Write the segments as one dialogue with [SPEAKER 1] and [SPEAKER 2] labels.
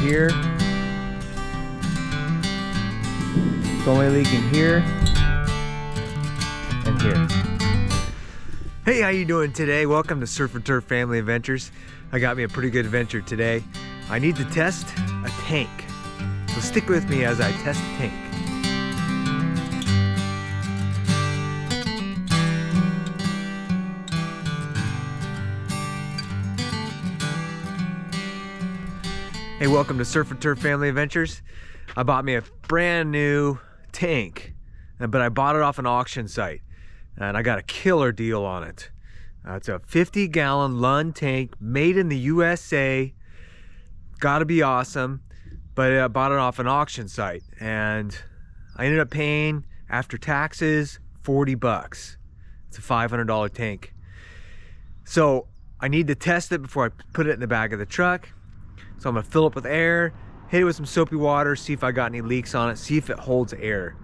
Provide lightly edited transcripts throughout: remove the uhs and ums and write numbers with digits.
[SPEAKER 1] here. It's only leaking here and here. Hey, how you doing today? Welcome to Surf and Turf Family Adventures. I got me a pretty good adventure today. I need to test a tank. So stick with me as I test the tank. Hey, welcome to Surf and Turf Family Adventures. I bought me a brand new tank, but I bought it off an auction site and I got a killer deal on it. It's a 50-gallon Lund tank made in the USA. Gotta be awesome, but I bought it off an auction site and I ended up paying, after taxes, 40 bucks. It's a $500 tank. So I need to test it before I put it in the back of the truck. So I'm gonna fill it with air, hit it with some soapy water, see if I got any leaks on it, see if it holds air.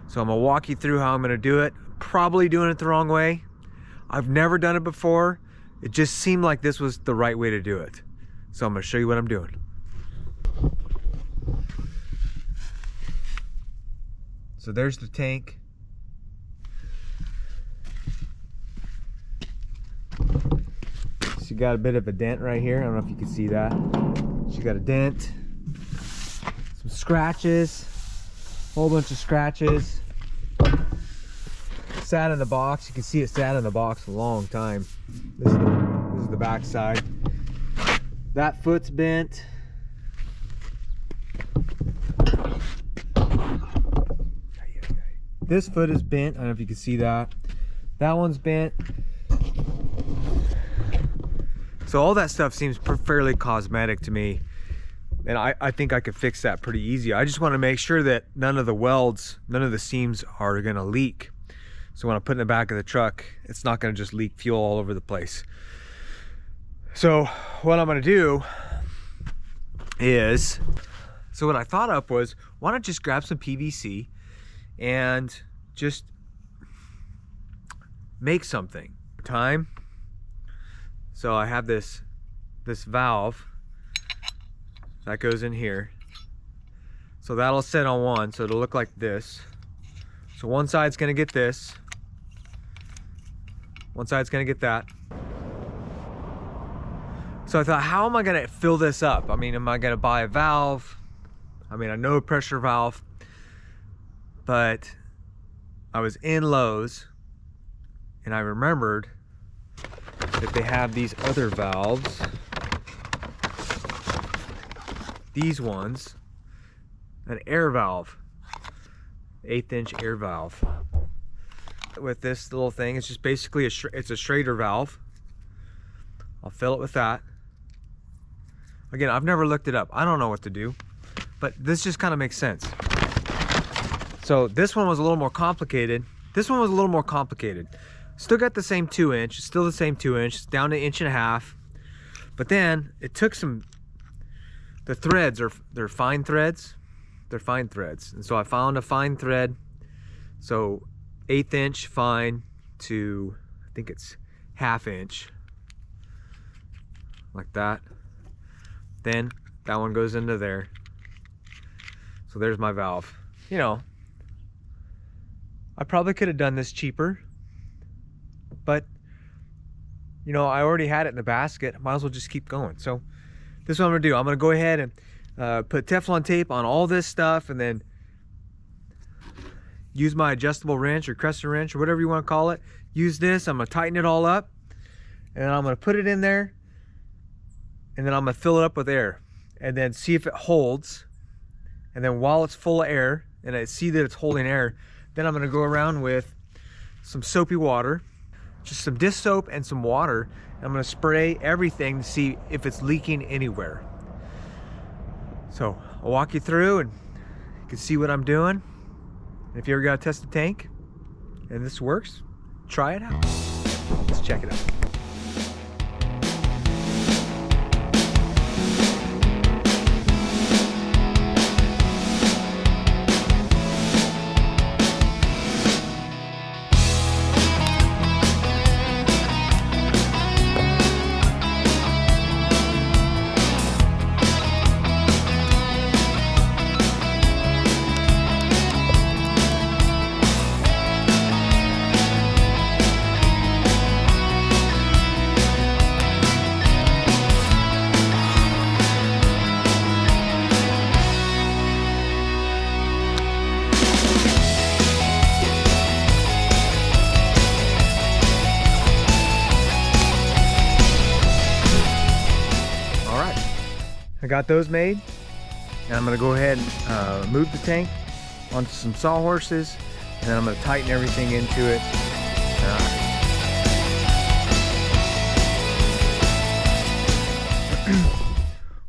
[SPEAKER 1] So I'm gonna walk you through how I'm gonna do it. Probably doing it the wrong way. I've never done it before. It just seemed like this was the right way to do it. So I'm gonna show you what I'm doing. So there's the tank. So you got a bit of a dent right here. I don't know if you can see that. She got a dent, some scratches, a whole bunch of scratches. Sat in the box. You can see it sat in the box a long time. This is the back side. That foot's bent. This foot is bent. I don't know if you can see that. That one's bent. So all that stuff seems fairly cosmetic to me, and I think I could fix that pretty easy. I just want to make sure that none of the welds, none of the seams are going to leak. So when I put it in the back of the truck, it's not going to just leak fuel all over the place. So what I'm going to do is, so what I thought up was, why not just grab some PVC and just make something. Time. So I have this valve that goes in here. So that'll sit on one, so it'll look like this. So one side's gonna get this. One side's gonna get that. So I thought, how am I gonna fill this up? I mean, am I gonna buy a valve? I mean, I know a pressure valve, but I was in Lowe's and I remembered that they have these other valves, these ones, an air valve, 1/8 inch air valve. With this little thing, it's just basically it's a Schrader valve. I'll fill it with that. Again, I've never looked it up. I don't know what to do, but this just kind of makes sense. So this one was a little more complicated. This one was a little more complicated. Still got the same 2 inch, still the same 2 inch, down to 1.5 inches. But then it took the threads they're fine threads. They're fine threads. And so I found a fine thread. So 1/8 inch fine to, I think it's 1/2 inch. Like that. Then that one goes into there. So there's my valve. You know, I probably could have done this cheaper, but you know, I already had it in the basket. Might as well just keep going. So this is what I'm gonna do. I'm gonna go ahead and put Teflon tape on all this stuff, and then use my adjustable wrench or crescent wrench or whatever you want to call it. Use this. I'm gonna tighten it all up, and then I'm gonna put it in there, and then I'm gonna fill it up with air, and then see if it holds. And then while it's full of air, and I see that it's holding air, then I'm gonna go around with some soapy water, just some dish soap and some water, and I'm gonna spray everything to see if it's leaking anywhere. So I'll walk you through and you can see what I'm doing. If you ever gotta test a tank and this works, try it out. Let's check it out. got those made, and I'm gonna go ahead and move the tank onto some sawhorses, and then I'm gonna tighten everything into it.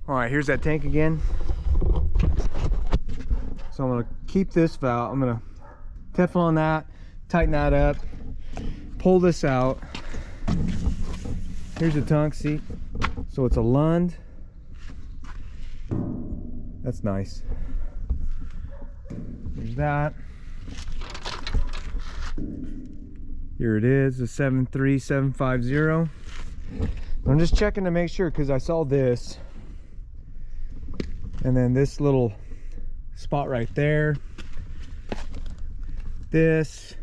[SPEAKER 1] All right, here's that tank again. So I'm gonna keep this valve, I'm gonna Teflon that, tighten that up, pull this out. Here's the tongue seat. So it's a Lund. That's nice. There's that. Here it is, the 73750. I'm just checking to make sure, because I saw this. And then this little spot right there. This.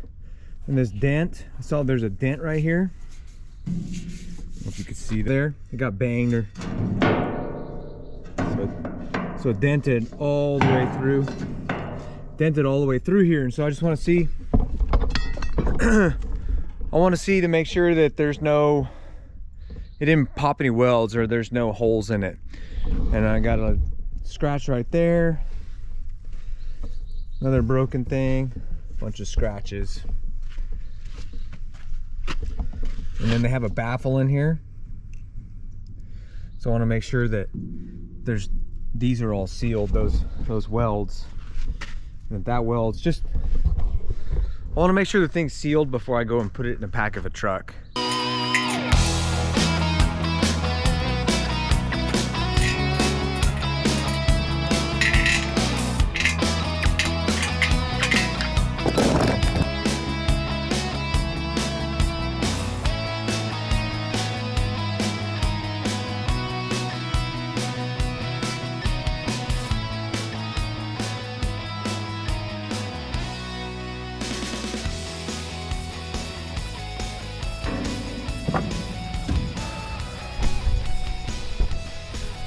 [SPEAKER 1] And this dent. I saw there's a dent right here. I don't know if you can see there. It got banged or so it dented all the way through. Dented all the way through here, and so I just want to see I want to see to make sure that there's no, it didn't pop any welds or there's no holes in it. And I got a scratch right there, another broken thing, bunch of scratches, and then they have a baffle in here, so I want to make sure that these are all sealed, those welds, and that weld's just, I want to make sure the thing's sealed before I go and put it in the back of a truck.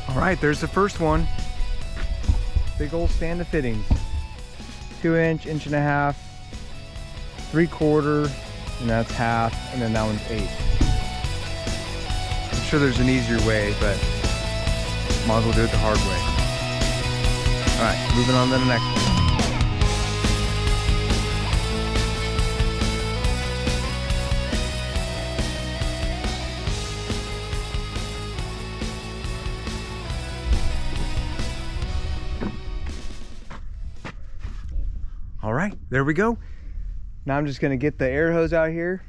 [SPEAKER 1] All right, there's the first one. Big old stand of fittings. 2 inch, 1.5 inch, 3/4, and that's half, and then that one's 1/8. I'm sure there's an easier way, but might as well do it the hard way. All right, moving on to the next one. All right, there we go. Now I'm just gonna get the air hose out here,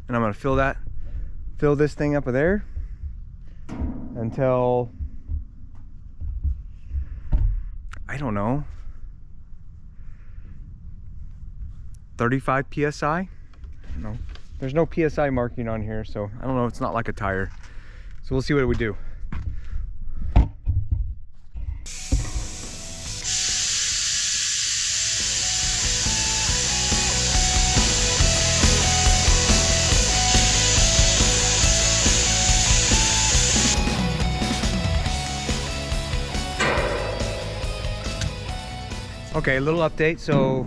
[SPEAKER 1] and I'm gonna fill this thing up with air until, I don't know, 35 PSI? No, there's no PSI marking on here, so I don't know, it's not like a tire. So we'll see what we do. Okay, a little update. So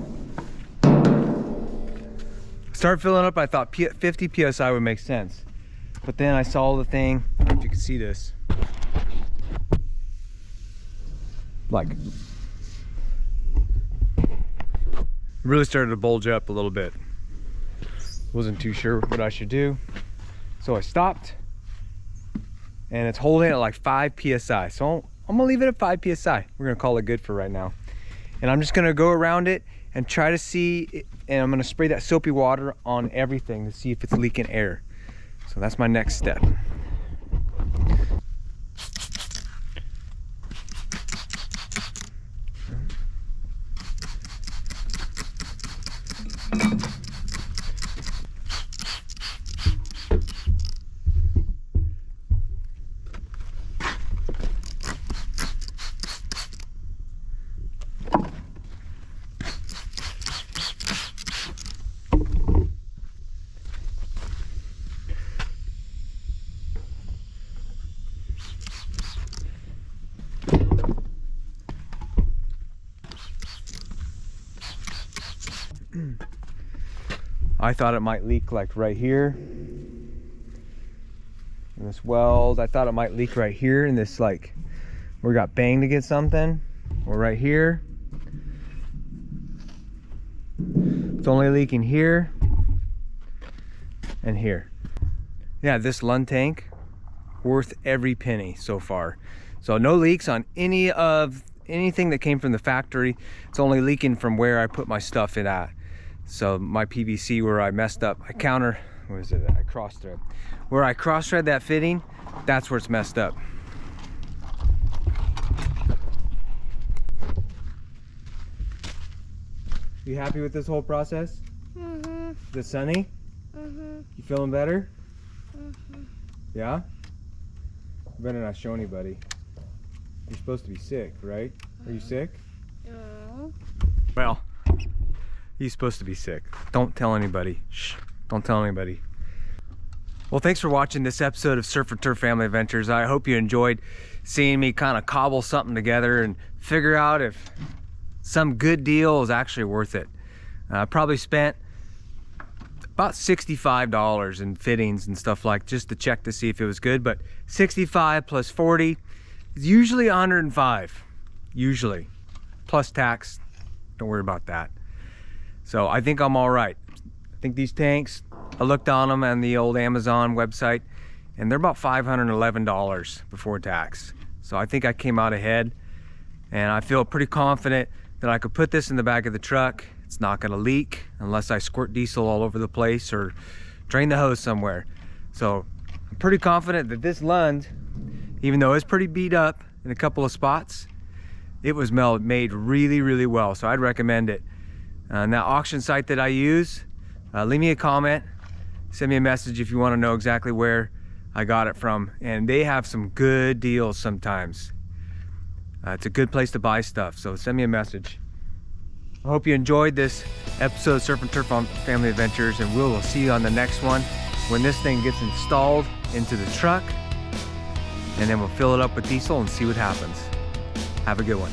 [SPEAKER 1] started filling up. I thought 50 PSI would make sense, but then I saw the thing, I don't know if you can see this, like it really started to bulge up a little bit. Wasn't too sure what I should do, so I stopped, and it's holding at like 5 PSI. So I'm gonna leave it at 5 PSI. We're gonna call it good for right now. And I'm just gonna go around it and try to see, and I'm gonna spray that soapy water on everything to see if it's leaking air. So that's my next step. I thought it might leak like right here in this weld. I thought it might leak right here in this like We got bang to get something. We're right here. It's only leaking here and here. Yeah, this Lund tank, worth every penny so far. So no leaks on anything that came from the factory. It's only leaking from where I put my stuff in at. So my PVC where I messed up, I cross thread. Where I cross thread that fitting, that's where it's messed up. You happy with this whole process? Mm-hmm. Is it sunny? Mm-hmm. You feeling better? Mm-hmm. Yeah? You better not show anybody. You're supposed to be sick, right? Are you sick? No. Well, he's supposed to be sick. Don't tell anybody. Shh. Don't tell anybody. Well, thanks for watching this episode of Surf and Turf Family Adventures. I hope you enjoyed seeing me kind of cobble something together and figure out if some good deal is actually worth it. I probably spent about $65 in fittings and stuff like just to check to see if it was good, but 65 plus 40 is usually 105, usually, plus tax. Don't worry about that. So I think I'm all right. I think these tanks, I looked on them on the old Amazon website, and they're about $511 before tax. So I think I came out ahead, and I feel pretty confident that I could put this in the back of the truck. It's not gonna leak unless I squirt diesel all over the place or drain the hose somewhere. So I'm pretty confident that this Lund, even though it's pretty beat up in a couple of spots, it was made really, really well. So I'd recommend it. And that auction site that I use, leave me a comment, send me a message if you wanna know exactly where I got it from. And they have some good deals sometimes. It's a good place to buy stuff, so send me a message. I hope you enjoyed this episode of Surf and Turf Family Adventures, and we'll see you on the next one when this thing gets installed into the truck, and then we'll fill it up with diesel and see what happens. Have a good one.